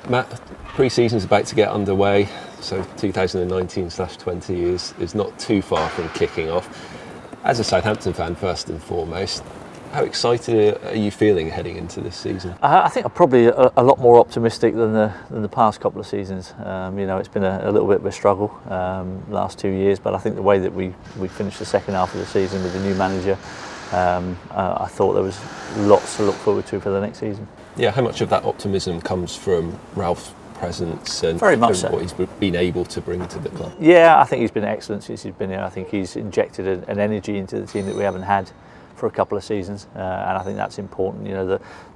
Matt, pre-season's about to get underway, so 2019/20 is not too far from kicking off. As a Southampton fan, first and foremost, how excited are you feeling heading into this season? I think I'm probably a lot more optimistic than the past couple of seasons. It's been a little bit of a struggle last 2 years, but I think the way that we finished the second half of the season with the new manager, I thought there was lots to look forward to for the next season. Yeah, how much of that optimism comes from Ralph's presence and Very much so. what he's been able to bring to the club? Yeah, I think he's been excellent since he's been here. I think he's injected an energy into the team that we haven't had for a couple of seasons, and I think that's important.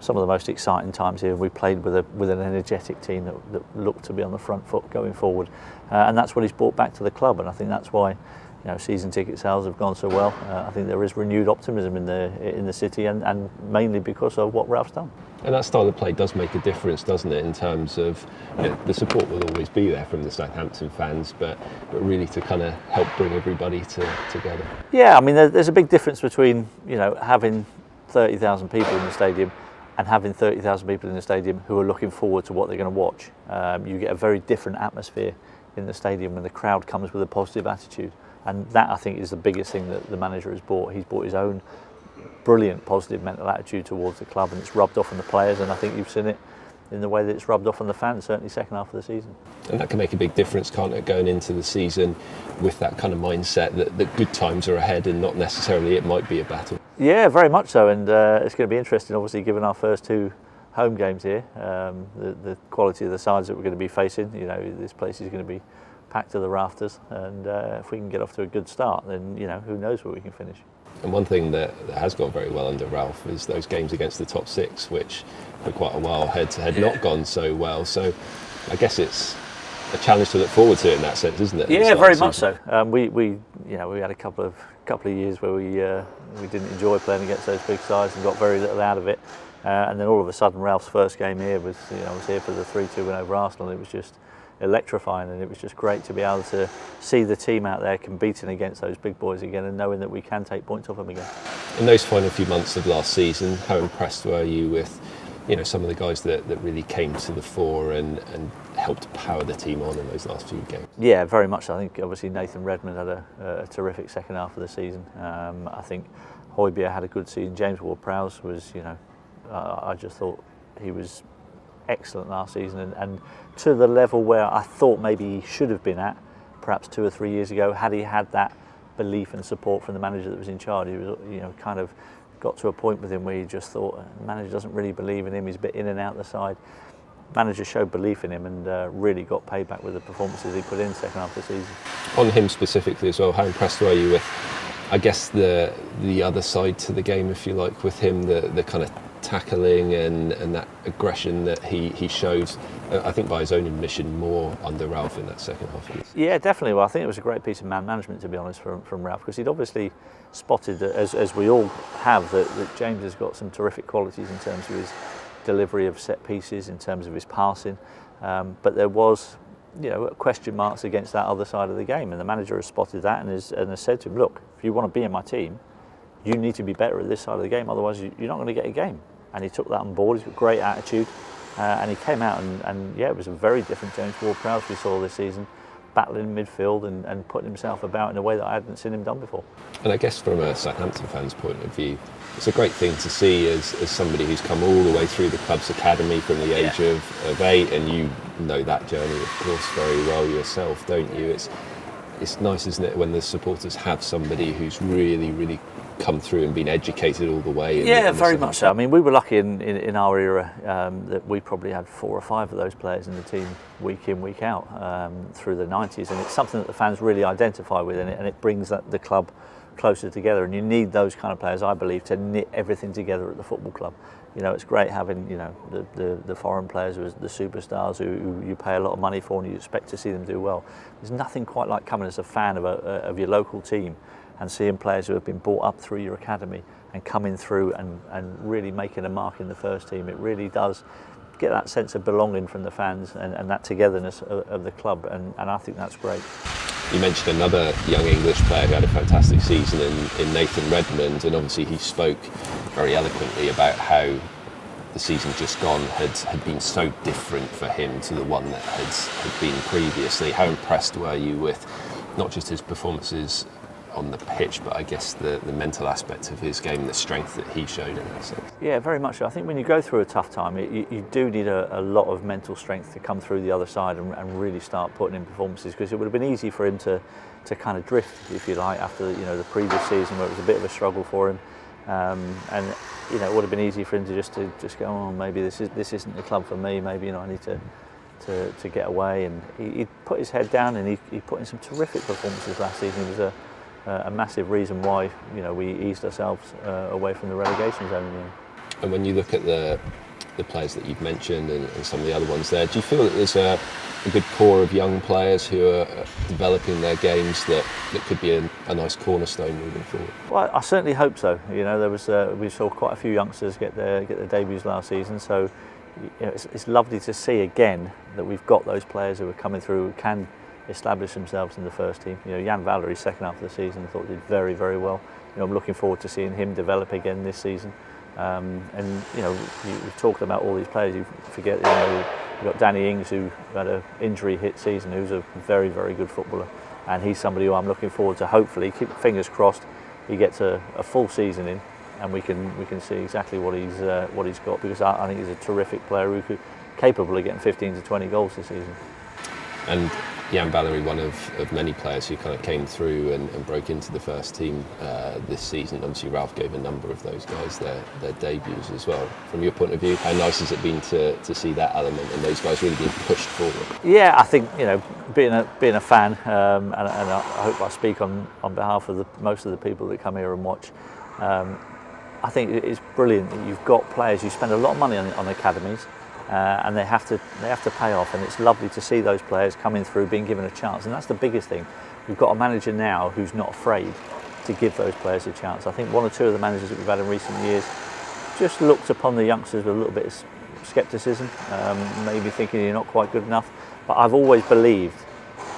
Some of the most exciting times here, we played with an energetic team that looked to be on the front foot going forward, and that's what he's brought back to the club. And I think that's why season ticket sales have gone so well. I think there is renewed optimism in the city, and mainly because of what Ralph's done. And that style of play does make a difference, doesn't it, in terms of the support will always be there from the Southampton fans, but really to kind of help bring everybody together. Yeah, I mean, there's a big difference between having 30,000 people in the stadium and having 30,000 people in the stadium who are looking forward to what they're going to watch. You get a very different atmosphere in the stadium when the crowd comes with a positive attitude, and that I think is the biggest thing that the manager has brought. He's brought his own brilliant positive mental attitude towards the club, and it's rubbed off on the players, and I think you've seen it in the way that it's rubbed off on the fans, certainly second half of the season. And that can make a big difference, can't it, going into the season with that kind of mindset that good times are ahead and not necessarily it might be a battle. Yeah, very much so, and it's going to be interesting, obviously, given our first two home games here, the quality of the sides that we're going to be facing. This place is going to be packed to the rafters, and if we can get off to a good start, then who knows where we can finish. And one thing that has gone very well under Ralph is those games against the top six, which for quite a while had not gone so well. So I guess it's a challenge to look forward to in that sense, isn't it? Yeah, very much so. We had a couple of years where we didn't enjoy playing against those big sides and got very little out of it. And then all of a sudden, Ralph's first game here was here for the 3-2 win over Arsenal. It was just electrifying, and it was just great to be able to see the team out there competing against those big boys again and knowing that we can take points off them again. In those final few months of last season, how impressed were you with some of the guys that really came to the fore and helped power the team on in those last few games? Yeah, very much so. I think obviously Nathan Redmond had a terrific second half of the season. I think Højbjerg had a good season. James WardProwse was, I just thought he was excellent last season, and to the level where I thought maybe he should have been at perhaps 2 or 3 years ago, had he had that belief and support from the manager that was in charge. He was kind of got to a point with him where he just thought the manager doesn't really believe in him, he's a bit in and out the side. Manager showed belief in him and really got payback with the performances he put in second half of the season. On him specifically as well, how impressed were you with, I guess, the other side to the game, if you like, with him, the kind of tackling and that aggression that he showed, I think by his own admission, more under Ralph in that second half of the season? Yeah, definitely. Well, I think it was a great piece of man management, to be honest, from Ralph, because he'd obviously spotted that, as we all have, that James has got some terrific qualities in terms of his delivery of set pieces, in terms of his passing, but there was question marks against that other side of the game, and the manager has spotted that and has said to him, look, if you want to be in my team, you need to be better at this side of the game, otherwise you're not going to get a game. And he took that on board. He's got great attitude, and he came out and it was a very different James WardProwse we saw this season, battling midfield and putting himself about in a way that I hadn't seen him done before. And I guess from a Southampton fan's point of view, it's a great thing to see as somebody who's come all the way through the club's academy from the age of 8, and you know that journey, of course, very well yourself, don't you? It's nice, isn't it, when the supporters have somebody who's really, really come through and been educated all the way. Yeah, very much so. I mean, we were lucky in our era that we probably had 4 or 5 of those players in the team week in, week out through the 90s, and it's something that the fans really identify with, and it brings the club closer together, and you need those kind of players, I believe, to knit everything together at the football club. It's great having the foreign players, the superstars who you pay a lot of money for and you expect to see them do well. There's nothing quite like coming as a fan of your local team and seeing players who have been brought up through your academy and coming through and really making a mark in the first team. It really does get that sense of belonging from the fans and that togetherness of the club, and I think that's great. You mentioned another young English player who had a fantastic season in Nathan Redmond, and obviously he spoke very eloquently about how the season just gone had been so different for him to the one that had been previously. How impressed were you with not just his performances on the pitch, but I guess the mental aspect of his game, the strength that he showed in that sense? Yeah, very much so. I think when you go through a tough time, you do need a lot of mental strength to come through the other side and really start putting in performances, because it would have been easy for him to kind of drift, if you like, after the previous season where it was a bit of a struggle for him, and it would have been easy for him to just go, oh, maybe this isn't the club for me. Maybe I need to get away. And he put his head down and he put in some terrific performances last season. He was a massive reason why we eased ourselves away from the relegation zone in the end. And when you look at the players that you've mentioned and some of the other ones there, do you feel that there's a good core of young players who are developing their games that could be a nice cornerstone moving forward? Well, I certainly hope so. There was we saw quite a few youngsters get their debuts last season, so it's lovely to see again that we've got those players who are coming through who can establish themselves in the first team. Jan Valery, second half of the season, I thought did very, very well. I'm looking forward to seeing him develop again this season. We've talked about all these players. You forget, you've got Danny Ings, who had an injury-hit season, who's a very, very good footballer, and he's somebody who I'm looking forward to. Hopefully, keep fingers crossed, he gets a full season in, and we can see exactly what he's got, because I think he's a terrific player capable of getting 15 to 20 goals this season. And Jan Valery, one of many players who kind of came through and broke into the first team this season. Obviously, Ralph gave a number of those guys their debuts as well. From your point of view, how nice has it been to see that element and those guys really being pushed forward? Yeah, I think being a fan, and I hope I speak on behalf of most of the people that come here and watch. I think it's brilliant that you've got players. You spend a lot of money on academies. And they have to pay off, and it's lovely to see those players coming through, being given a chance, and that's the biggest thing. We've got a manager now who's not afraid to give those players a chance. I think one or two of the managers that we've had in recent years just looked upon the youngsters with a little bit of scepticism, maybe thinking you're not quite good enough. But I've always believed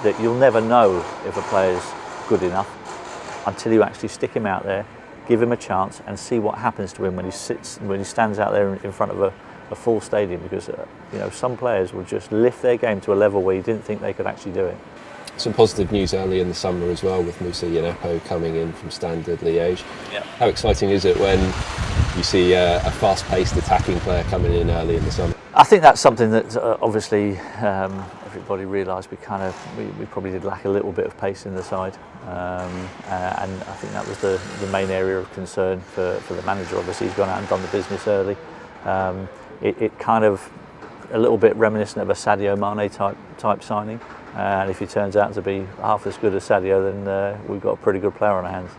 that you'll never know if a player's good enough until you actually stick him out there, give him a chance, and see what happens to him when he stands out there in front of a full stadium, because some players will just lift their game to a level where you didn't think they could actually do it. Some positive news early in the summer as well, with Moussa Yenepo coming in from Standard Liège. Yep. How exciting is it when you see a fast-paced attacking player coming in early in the summer? I think that's something that obviously everybody realised we probably did lack a little bit of pace in the side, and I think that was the main area of concern for the manager. Obviously, he's gone out and done the business early. It kind of a little bit reminiscent of a Sadio Mane type signing, and if he turns out to be half as good as Sadio, then we've got a pretty good player on our hands.